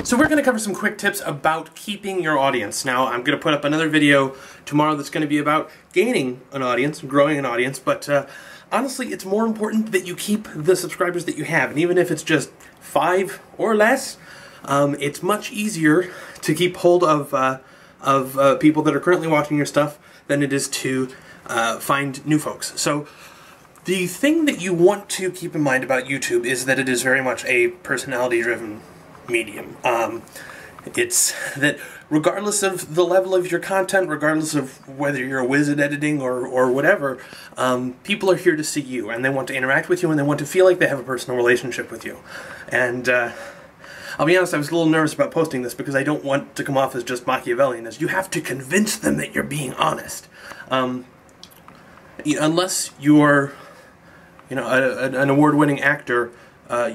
So we're going to cover some quick tips about keeping your audience. Now, I'm going to put up another video tomorrow that's going to be about gaining an audience, growing an audience, but honestly, it's more important that you keep the subscribers that you have, and even if it's just 5 or less, it's much easier to keep hold of people that are currently watching your stuff than it is to find new folks. So the thing that you want to keep in mind about YouTube is that it is very much a personality-driven medium. It's that regardless of the level of your content, regardless of whether you're a whiz at editing or whatever, people are here to see you, and they want to interact with you, and they want to feel like they have a personal relationship with you. And I'll be honest, I was a little nervous about posting this because I don't want to come off as just Machiavellian, as you have to convince them that you're being honest. Unless you're an award-winning actor,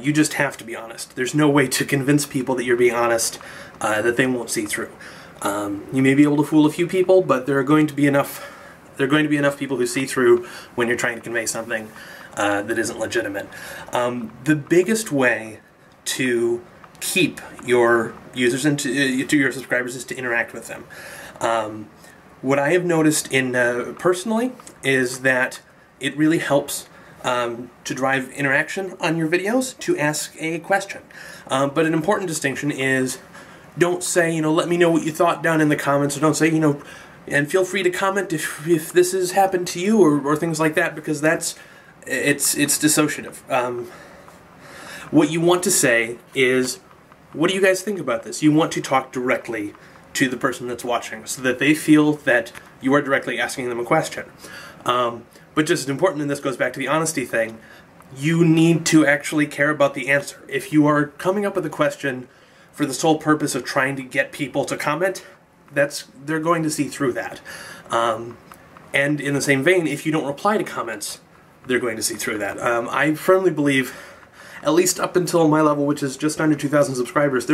you just have to be honest. There's no way to convince people that you're being honest that they won't see through. You may be able to fool a few people, but there are going to be enough people who see through when you're trying to convey something that isn't legitimate. The biggest way to keep your users and to your subscribers is to interact with them. What I have noticed personally is that it really helps to drive interaction on your videos to ask a question. But an important distinction is, don't say, let me know what you thought down in the comments, or don't say, and feel free to comment if this has happened to you, or things like that, because it's dissociative. What you want to say is, what do you guys think about this? You want to talk directly to the person that's watching so that they feel that you are directly asking them a question. But just as important, and this goes back to the honesty thing, you need to actually care about the answer. If you are coming up with a question for the sole purpose of trying to get people to comment, they're going to see through that. And in the same vein, if you don't reply to comments, they're going to see through that. I firmly believe, at least up until my level, which is just under 2,000 subscribers,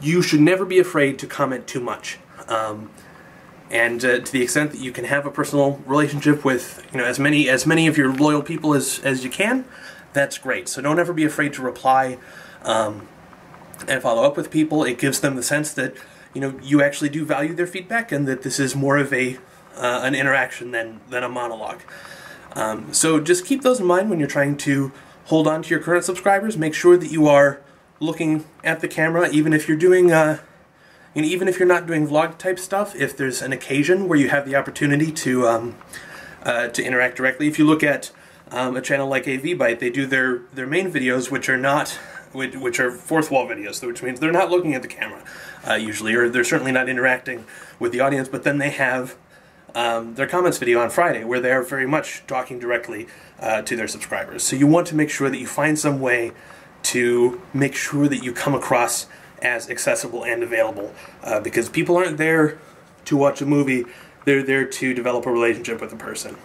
you should never be afraid to comment too much. And to the extent that you can have a personal relationship with as many of your loyal people as you can, that's great. So don't ever be afraid to reply and follow up with people. It gives them the sense that you actually do value their feedback, and that this is more of an interaction than a monologue. So just keep those in mind when you're trying to hold on to your current subscribers. Make sure that you are looking at the camera, even if you're doing even if you're not doing vlog type stuff. If there's an occasion where you have the opportunity to interact directly. If you look at a channel like AVBite, they do their main videos, which are fourth wall videos, which means they're not looking at the camera usually, or they're certainly not interacting with the audience. But then they have their comments video on Friday, where they are very much talking directly to their subscribers. So you want to make sure that you find some way to make sure that you come across as accessible and available, because people aren't there to watch a movie, they're there to develop a relationship with a person.